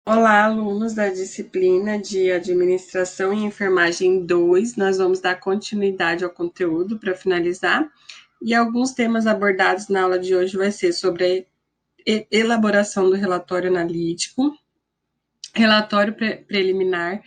Olá, alunos da disciplina de Administração e Enfermagem 2. Nós vamos dar continuidade ao conteúdo para finalizar. E alguns temas abordados na aula de hoje vai ser sobre a elaboração do relatório analítico, relatório preliminar,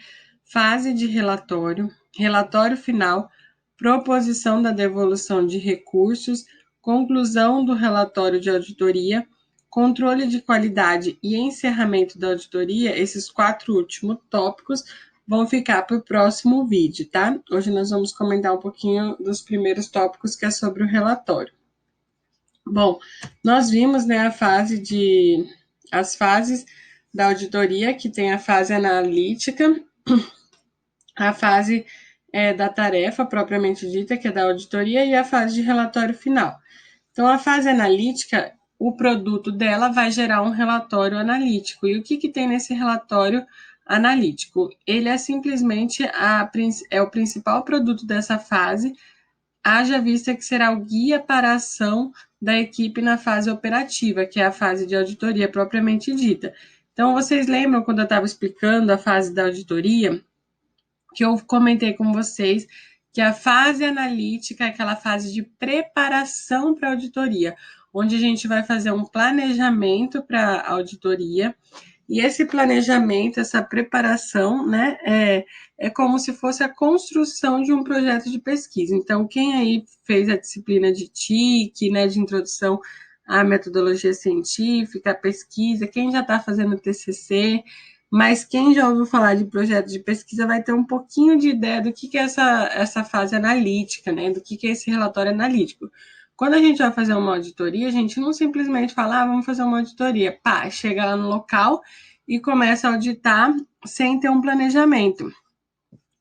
fase de relatório, relatório final, proposição da devolução de recursos, conclusão do relatório de auditoria, controle de qualidade e encerramento da auditoria. Esses 4 últimos tópicos vão ficar para o próximo vídeo, tá? Hoje nós vamos comentar um pouquinho dos primeiros tópicos, que é sobre o relatório. Bom, nós vimos, né, as fases da auditoria, que tem a fase analítica, a fase da tarefa propriamente dita, que é da auditoria, e a fase de relatório final. Então, a fase analítica, o produto dela vai gerar um relatório analítico. E o que tem nesse relatório analítico? Ele é simplesmente o principal produto dessa fase, haja vista que será o guia para a ação da equipe na fase operativa, que é a fase de auditoria propriamente dita. Então, vocês lembram quando eu estava explicando a fase da auditoria, que eu comentei com vocês que a fase analítica é aquela fase de preparação para a auditoria, onde a gente vai fazer um planejamento para a auditoria, e esse planejamento, essa preparação, né, é como se fosse a construção de um projeto de pesquisa. Então, quem aí fez a disciplina de TIC, né, de introdução à metodologia científica, à pesquisa, quem já está fazendo TCC, mas quem já ouviu falar de projeto de pesquisa vai ter um pouquinho de ideia do que é essa fase analítica, né, do que é esse relatório analítico. Quando a gente vai fazer uma auditoria, a gente não simplesmente fala, vamos fazer uma auditoria. Pá, chega lá no local e começa a auditar sem ter um planejamento.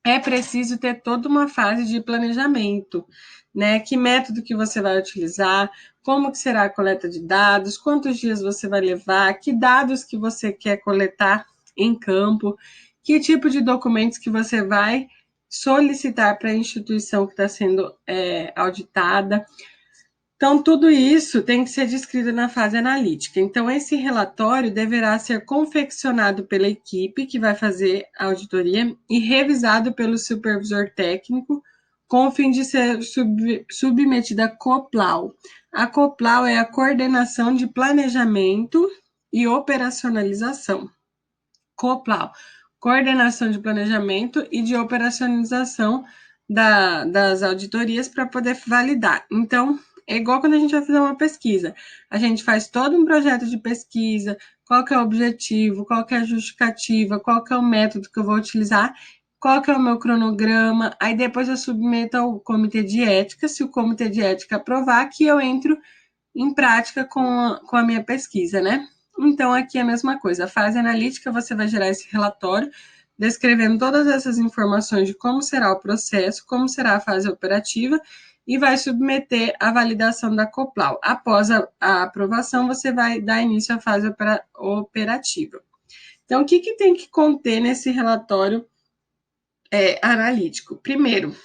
É preciso ter toda uma fase de planejamento, né? Que método que você vai utilizar, como que será a coleta de dados, quantos dias você vai levar, que dados que você quer coletar em campo, que tipo de documentos que você vai solicitar para a instituição que está sendo auditada. Então, tudo isso tem que ser descrito na fase analítica. Então, esse relatório deverá ser confeccionado pela equipe que vai fazer a auditoria e revisado pelo supervisor técnico, com o fim de ser submetido à COPLAU. A COPLAU é a Coordenação de Planejamento e Operacionalização. COPLAU, Coordenação de Planejamento e de Operacionalização das auditorias para poder validar. Então, é igual quando a gente vai fazer uma pesquisa. A gente faz todo um projeto de pesquisa, qual que é o objetivo, qual que é a justificativa, qual que é o método que eu vou utilizar, qual que é o meu cronograma, aí depois eu submeto ao comitê de ética, se o comitê de ética aprovar, que eu entro em prática com a minha pesquisa, né? Então, aqui é a mesma coisa. A fase analítica, você vai gerar esse relatório, descrevendo todas essas informações de como será o processo, como será a fase operativa, e vai submeter à validação da COPLAU. Após a aprovação, você vai dar início à fase operativa. Então, o que tem que conter nesse relatório analítico? Primeiro,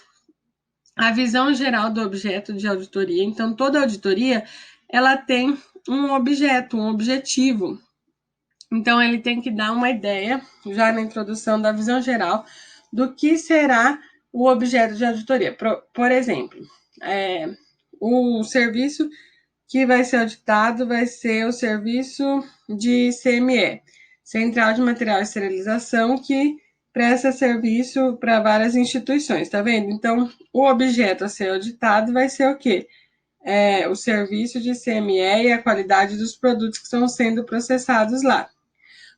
a visão geral do objeto de auditoria. Então, toda auditoria, ela tem um objeto, um objetivo. Então, ele tem que dar uma ideia, já na introdução, da visão geral do que será o objeto de auditoria. Por exemplo, o serviço que vai ser auditado vai ser o serviço de CME, Central de Material e Esterilização, que presta serviço para várias instituições, tá vendo? Então, o objeto a ser auditado vai ser o quê? O serviço de CME e a qualidade dos produtos que estão sendo processados lá.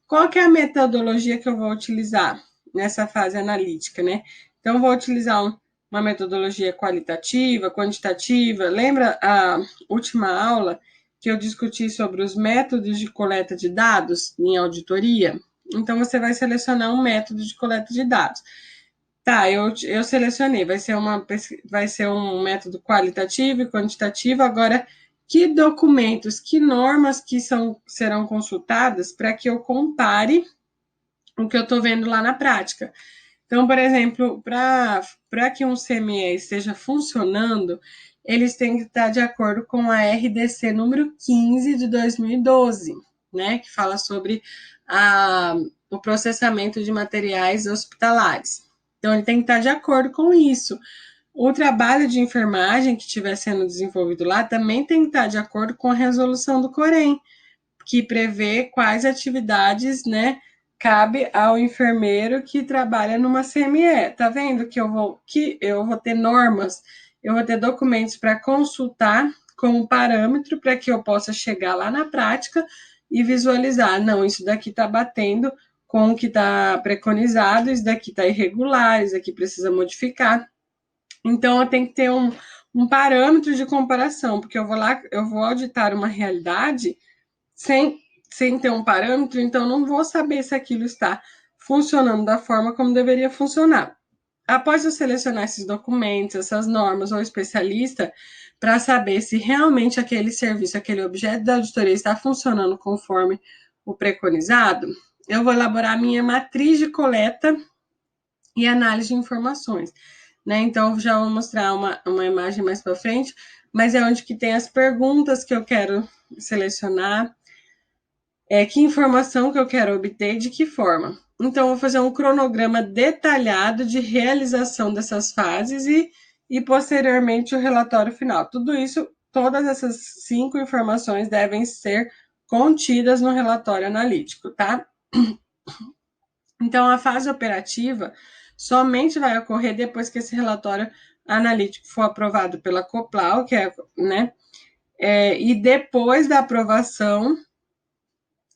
Qual que é a metodologia que eu vou utilizar nessa fase analítica, né? Então, vou utilizar uma metodologia qualitativa, quantitativa. Lembra a última aula que eu discuti sobre os métodos de coleta de dados em auditoria? Então, você vai selecionar um método de coleta de dados. Tá, eu selecionei, vai ser um método qualitativo e quantitativo. Agora, que documentos, que normas que serão consultadas para que eu compare o que eu estou vendo lá na prática? Então, por exemplo, para que um CME esteja funcionando, eles têm que estar de acordo com a RDC número 15 de 2012, né? Que fala sobre o processamento de materiais hospitalares. Então, ele tem que estar de acordo com isso. O trabalho de enfermagem que estiver sendo desenvolvido lá também tem que estar de acordo com a resolução do Corém, que prevê quais atividades, né, cabe ao enfermeiro que trabalha numa CME. Tá vendo que eu vou ter normas, eu vou ter documentos para consultar como parâmetro para que eu possa chegar lá na prática e visualizar, não, isso daqui está batendo com o que está preconizado, isso daqui está irregular, isso daqui precisa modificar. Então, eu tenho que ter um parâmetro de comparação, porque eu vou auditar uma realidade sem, sem ter um parâmetro, então não vou saber se aquilo está funcionando da forma como deveria funcionar. Após eu selecionar esses documentos, essas normas ou especialista, para saber se realmente aquele serviço, aquele objeto da auditoria está funcionando conforme o preconizado, eu vou elaborar a minha matriz de coleta e análise de informações. Né? Então, já vou mostrar uma imagem mais para frente, mas é onde que tem as perguntas que eu quero selecionar, que informação que eu quero obter e de que forma. Então, eu vou fazer um cronograma detalhado de realização dessas fases e posteriormente o relatório final. Tudo isso, todas essas 5 informações devem ser contidas no relatório analítico, tá? Então, a fase operativa somente vai ocorrer depois que esse relatório analítico for aprovado pela COPLAU, que é, né? E depois da aprovação,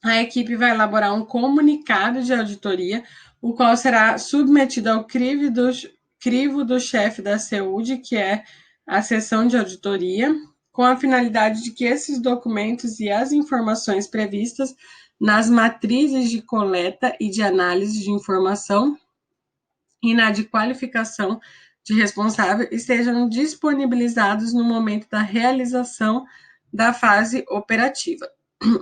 a equipe vai elaborar um comunicado de auditoria, o qual será submetido ao crivo do chefe da CEUD, que é a seção de auditoria, com a finalidade de que esses documentos e as informações previstas nas matrizes de coleta e de análise de informação e na de qualificação de responsável estejam disponibilizados no momento da realização da fase operativa.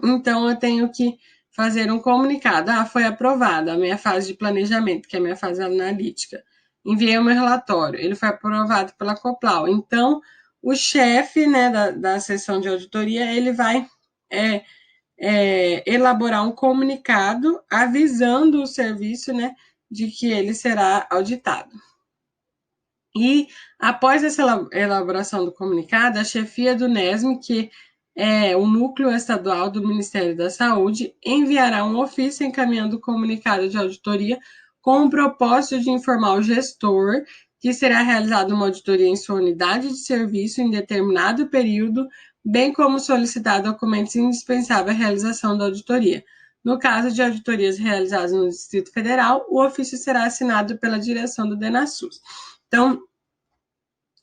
Então, eu tenho que fazer um comunicado. Foi aprovada a minha fase de planejamento, que é a minha fase analítica. Enviei o meu relatório, ele foi aprovado pela COPLAU. Então, o chefe, né, da seção de auditoria, ele vai elaborar um comunicado avisando o serviço, né, de que ele será auditado. E, após essa elaboração do comunicado, a chefia do NESM, que é o núcleo estadual do Ministério da Saúde, enviará um ofício encaminhando o comunicado de auditoria com o propósito de informar o gestor que será realizada uma auditoria em sua unidade de serviço em determinado período, bem como solicitar documentos indispensáveis à realização da auditoria. No caso de auditorias realizadas no Distrito Federal, o ofício será assinado pela direção do DENASUS. Então,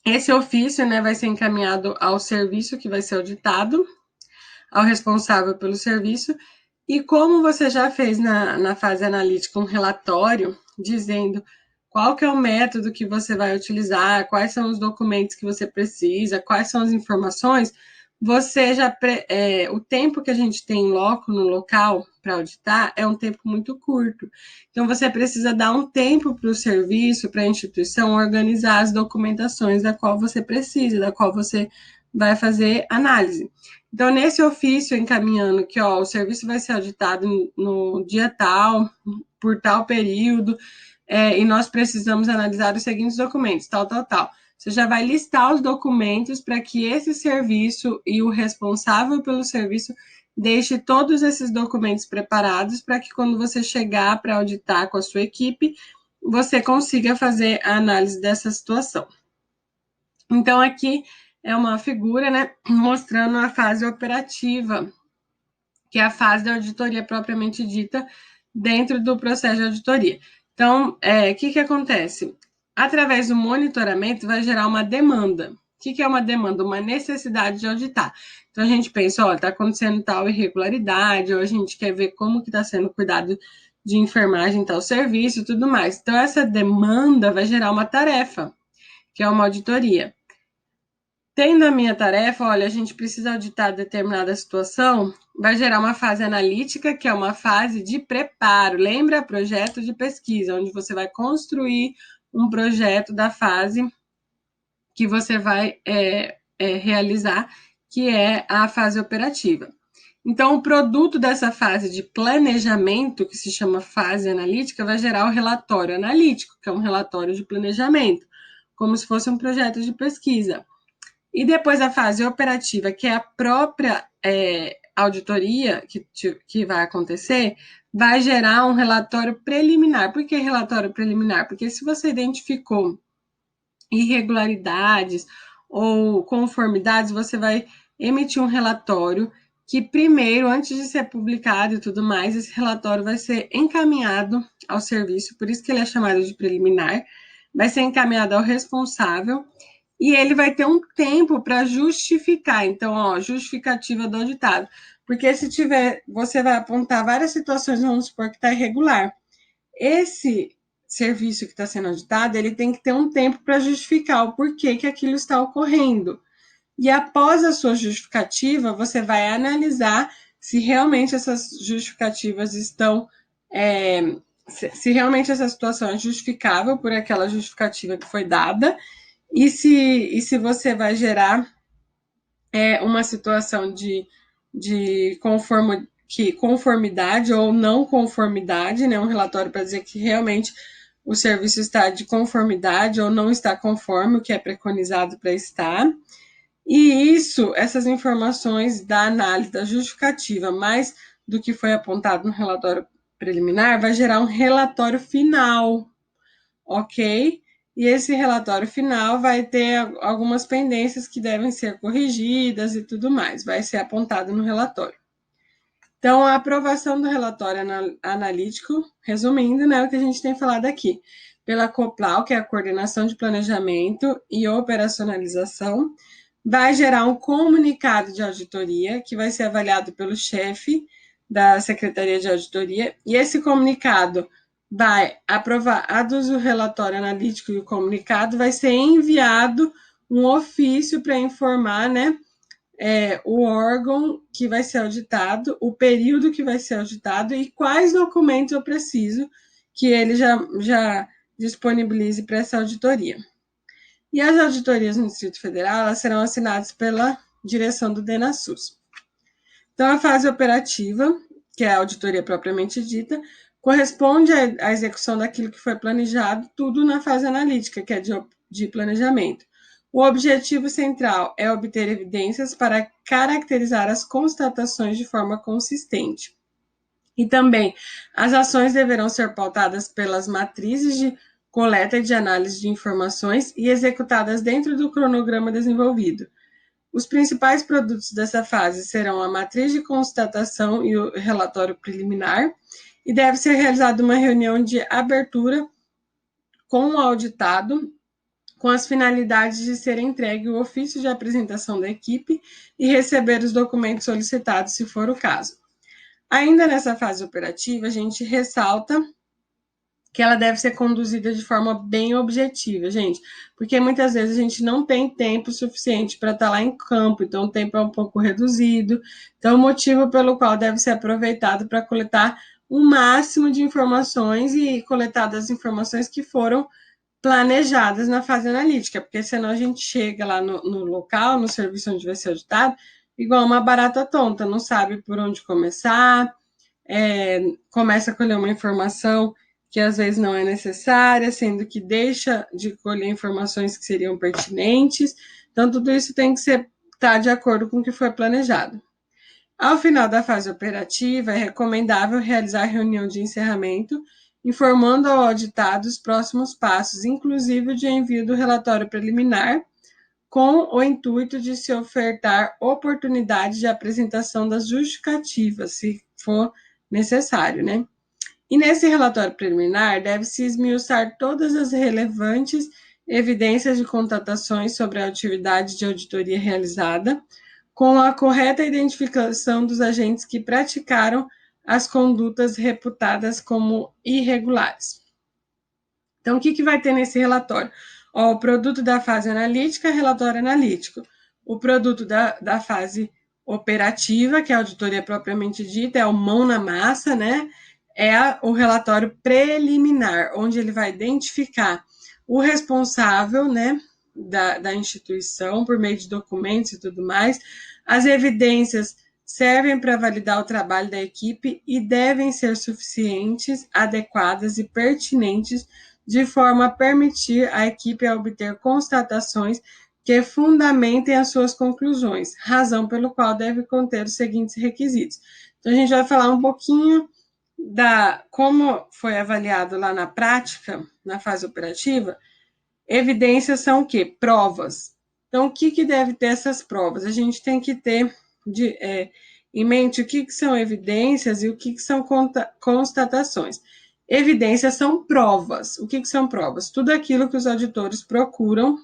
esse ofício, né, vai ser encaminhado ao serviço que vai ser auditado, ao responsável pelo serviço, e como você já fez na fase analítica um relatório dizendo qual que é o método que você vai utilizar, quais são os documentos que você precisa, quais são as informações, você já o tempo que a gente tem em loco no local para auditar é um tempo muito curto. Então você precisa dar um tempo para o serviço, para a instituição organizar as documentações da qual você precisa, da qual você vai fazer análise. Então, nesse ofício encaminhando que o serviço vai ser auditado no dia tal, por tal período, e nós precisamos analisar os seguintes documentos, tal. Você já vai listar os documentos para que esse serviço e o responsável pelo serviço deixe todos esses documentos preparados para que quando você chegar para auditar com a sua equipe, você consiga fazer a análise dessa situação. Então, aqui é uma figura, né, mostrando a fase operativa, que é a fase da auditoria propriamente dita dentro do processo de auditoria. Então, o que acontece? Através do monitoramento, vai gerar uma demanda. O que é uma demanda? Uma necessidade de auditar. Então, a gente pensa, está acontecendo tal irregularidade, ou a gente quer ver como que está sendo cuidado de enfermagem tal serviço e tudo mais. Então, essa demanda vai gerar uma tarefa, que é uma auditoria. Tendo a minha tarefa, olha, a gente precisa auditar determinada situação, vai gerar uma fase analítica, que é uma fase de preparo. Lembra projeto de pesquisa, onde você vai construir um projeto da fase que você vai realizar, que é a fase operativa. Então, o produto dessa fase de planejamento, que se chama fase analítica, vai gerar o relatório analítico, que é um relatório de planejamento, como se fosse um projeto de pesquisa. E depois a fase operativa, que é a própria auditoria que vai acontecer, vai gerar um relatório preliminar. Por que relatório preliminar? Porque se você identificou irregularidades ou conformidades, você vai emitir um relatório que primeiro, antes de ser publicado e tudo mais, esse relatório vai ser encaminhado ao serviço, por isso que ele é chamado de preliminar, vai ser encaminhado ao responsável e ele vai ter um tempo para justificar. Então, ó, justificativa do auditado. Porque se tiver, você vai apontar várias situações, vamos supor que está irregular. Esse serviço que está sendo auditado, ele tem que ter um tempo para justificar o porquê que aquilo está ocorrendo. E após a sua justificativa, você vai analisar se realmente essas justificativas estão. Se realmente essa situação é justificável por aquela justificativa que foi dada, e se você vai gerar uma situação de conformidade ou não conformidade, né? Um relatório para dizer que realmente o serviço está de conformidade ou não está conforme o que é preconizado para estar. E isso, essas informações da análise da justificativa, mais do que foi apontado no relatório preliminar, vai gerar um relatório final, ok? E esse relatório final vai ter algumas pendências que devem ser corrigidas e tudo mais, vai ser apontado no relatório. Então, a aprovação do relatório analítico, resumindo, né, o que a gente tem falado aqui, pela COPLAU, que é a Coordenação de Planejamento e Operacionalização, vai gerar um comunicado de auditoria, que vai ser avaliado pelo chefe da Secretaria de Auditoria, e esse comunicado vai aprovar o relatório analítico e o comunicado, vai ser enviado um ofício para informar, né, o órgão que vai ser auditado, o período que vai ser auditado e quais documentos eu preciso que ele já disponibilize para essa auditoria. E as auditorias no Distrito Federal, elas serão assinadas pela direção do DENASUS. Então, a fase operativa, que é a auditoria propriamente dita, corresponde à execução daquilo que foi planejado, tudo na fase analítica, que é de planejamento. O objetivo central é obter evidências para caracterizar as constatações de forma consistente. E também, as ações deverão ser pautadas pelas matrizes de coleta e de análise de informações e executadas dentro do cronograma desenvolvido. Os principais produtos dessa fase serão a matriz de constatação e o relatório preliminar, e deve ser realizada uma reunião de abertura com o auditado, com as finalidades de ser entregue o ofício de apresentação da equipe e receber os documentos solicitados, se for o caso. Ainda nessa fase operativa, a gente ressalta que ela deve ser conduzida de forma bem objetiva, gente, porque muitas vezes a gente não tem tempo suficiente para estar lá em campo, então o tempo é um pouco reduzido. Então, o motivo pelo qual deve ser aproveitado para coletar o máximo de informações e coletar as informações que foram planejadas na fase analítica, porque senão a gente chega lá no local, no serviço onde vai ser auditado, igual uma barata tonta, não sabe por onde começar, começa a colher uma informação que às vezes não é necessária, sendo que deixa de colher informações que seriam pertinentes. Então, tudo isso tem que estar de acordo com o que foi planejado. Ao final da fase operativa, é recomendável realizar reunião de encerramento, informando ao auditado os próximos passos, inclusive o de envio do relatório preliminar, com o intuito de se ofertar oportunidade de apresentação das justificativas, se for necessário, né? E nesse relatório preliminar, deve-se esmiuçar todas as relevantes evidências de constatações sobre a atividade de auditoria realizada, com a correta identificação dos agentes que praticaram as condutas reputadas como irregulares. Então, o que vai ter nesse relatório? O produto da fase analítica, relatório analítico. O produto da fase operativa, que é a auditoria propriamente dita, é o mão na massa, né? O relatório preliminar, onde ele vai identificar o responsável, né, da instituição, por meio de documentos e tudo mais, as evidências servem para validar o trabalho da equipe e devem ser suficientes, adequadas e pertinentes de forma a permitir à equipe obter constatações que fundamentem as suas conclusões, razão pelo qual deve conter os seguintes requisitos. Então, a gente vai falar um pouquinho da como foi avaliado lá na prática, na fase operativa. Evidências são o quê? Provas. Então, o que deve ter essas provas? A gente tem que ter em mente o que são evidências e o que são constatações. Evidências são provas. O que são provas? Tudo aquilo que os auditores procuram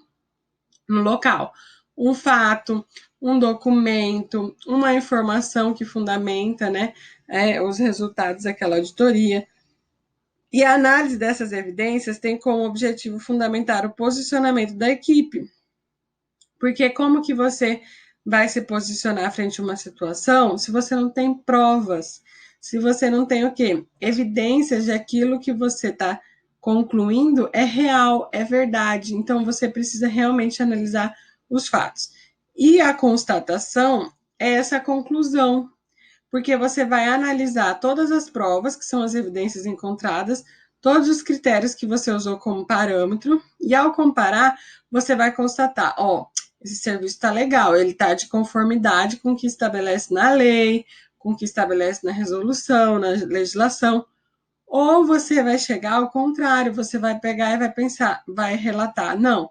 no local. Um fato, um documento, uma informação que fundamenta, né, os resultados daquela auditoria. E a análise dessas evidências tem como objetivo fundamentar o posicionamento da equipe. Porque como que você vai se posicionar frente a uma situação se você não tem provas? Se você não tem o quê? Evidências de aquilo que você está concluindo é real, é verdade. Então, você precisa realmente analisar os fatos. E a constatação é essa conclusão, porque você vai analisar todas as provas, que são as evidências encontradas, todos os critérios que você usou como parâmetro, e ao comparar, você vai constatar, esse serviço está legal, ele está de conformidade com o que estabelece na lei, com o que estabelece na resolução, na legislação, ou você vai chegar ao contrário, você vai pegar e vai pensar, vai relatar, não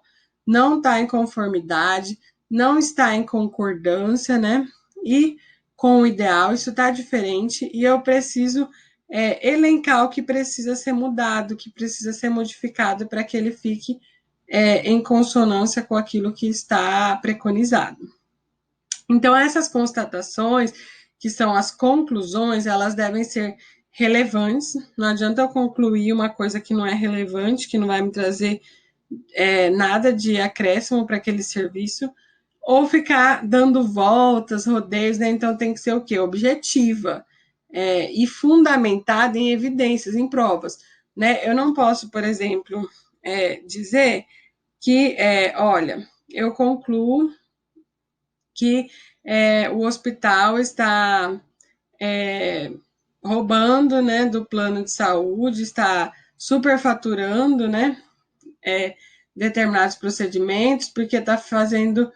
está em conformidade, não está em concordância, né? E com o ideal, isso está diferente e eu preciso elencar o que precisa ser mudado, o que precisa ser modificado para que ele fique em consonância com aquilo que está preconizado. Então, essas constatações, que são as conclusões, elas devem ser relevantes. Não adianta eu concluir uma coisa que não é relevante, que não vai me trazer nada de acréscimo para aquele serviço, ou ficar dando voltas, rodeios, né? Então tem que ser o quê? Objetiva e fundamentada em evidências, em provas. Né? Eu não posso, por exemplo, dizer que, olha, eu concluo que o hospital está roubando, né, do plano de saúde, está superfaturando, né, determinados procedimentos, porque está fazendo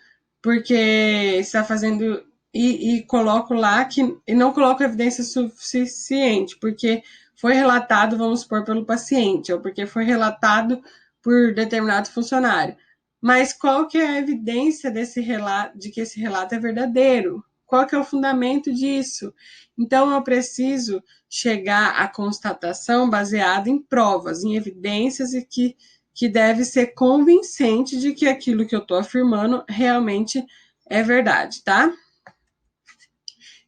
e coloco lá que e não coloco evidência suficiente, porque foi relatado, vamos supor, pelo paciente, ou porque foi relatado por determinado funcionário. Mas qual que é a evidência desse relato, de que esse relato é verdadeiro? Qual que é o fundamento disso? Então, eu preciso chegar à constatação baseada em provas, em evidências e que deve ser convincente de que aquilo que eu estou afirmando realmente é verdade, tá?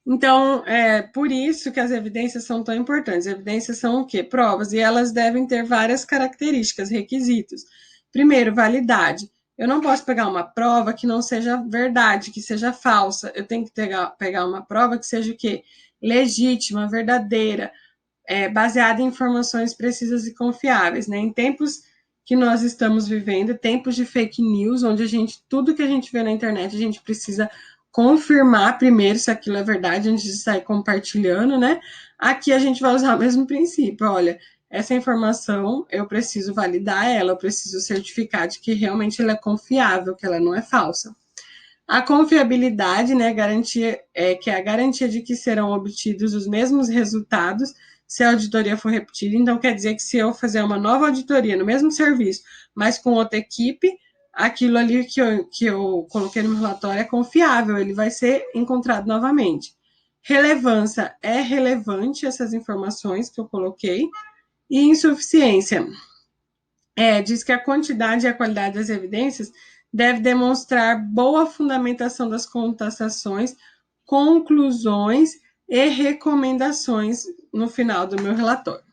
Então, por isso que as evidências são tão importantes. Evidências são o quê? Provas, e elas devem ter várias características, requisitos. Primeiro, validade. Eu não posso pegar uma prova que não seja verdade, que seja falsa. Eu tenho que pegar uma prova que seja o quê? Legítima, verdadeira, baseada em informações precisas e confiáveis, né? Em tempos que nós estamos vivendo, tempos de fake news, onde tudo que a gente vê na internet, a gente precisa confirmar primeiro se aquilo é verdade antes de sair compartilhando, né? Aqui a gente vai usar o mesmo princípio. Olha, essa informação eu preciso validar ela, eu preciso certificar de que realmente ela é confiável, que ela não é falsa. A confiabilidade, né, que é a garantia de que serão obtidos os mesmos resultados se a auditoria for repetida. Então, quer dizer que se eu fazer uma nova auditoria no mesmo serviço, mas com outra equipe, aquilo ali que eu coloquei no meu relatório é confiável, ele vai ser encontrado novamente. Relevância, é relevante essas informações que eu coloquei. E insuficiência, diz que a quantidade e a qualidade das evidências deve demonstrar boa fundamentação das contestações, conclusões e recomendações no final do meu relatório.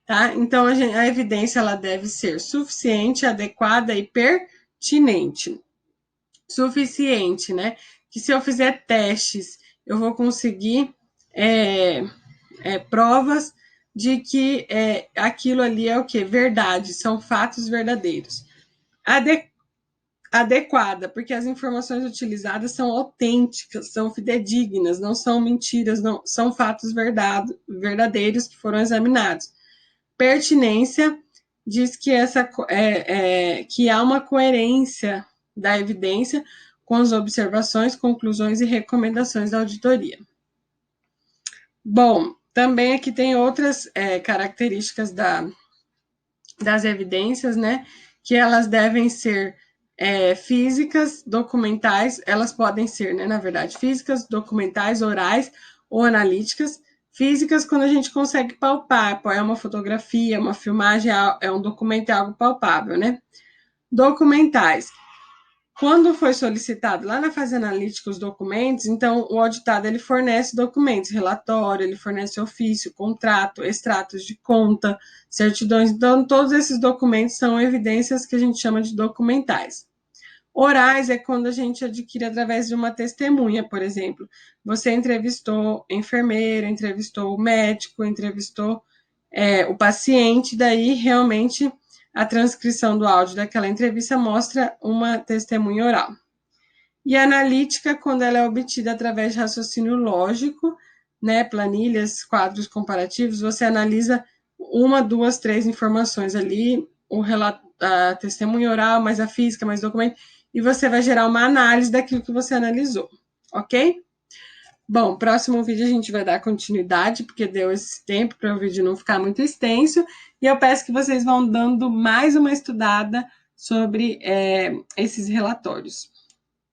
Tá? Então, a evidência ela deve ser suficiente, adequada e pertinente. Suficiente, né? Que se eu fizer testes, eu vou conseguir provas de que aquilo ali é o quê? Verdade, são fatos verdadeiros. adequada, porque as informações utilizadas são autênticas, são fidedignas, não são mentiras, não são fatos verdadeiros que foram examinados. Pertinência diz que, que há uma coerência da evidência com as observações, conclusões e recomendações da auditoria. Bom, também aqui tem outras características das evidências, né? Que elas devem ser físicas, documentais, elas podem ser, né, na verdade, físicas, documentais, orais ou analíticas. Físicas, quando a gente consegue palpar, é uma fotografia, uma filmagem, é um documento, é algo palpável, né? Documentais. Quando foi solicitado lá na fase analítica os documentos, então o auditado ele fornece documentos, relatório, ele fornece ofício, contrato, extratos de conta, certidões. Então, todos esses documentos são evidências que a gente chama de documentais. Orais é quando a gente adquire através de uma testemunha, por exemplo. Você entrevistou enfermeiro, entrevistou o médico, entrevistou o paciente, daí realmente a transcrição do áudio daquela entrevista mostra uma testemunha oral. E a analítica, quando ela é obtida através de raciocínio lógico, né, planilhas, quadros comparativos, você analisa uma, duas, três informações ali, a testemunha oral, mais a física, mais documento, e você vai gerar uma análise daquilo que você analisou, ok? Bom, próximo vídeo a gente vai dar continuidade, porque deu esse tempo para o vídeo não ficar muito extenso, e eu peço que vocês vão dando mais uma estudada sobre esses relatórios.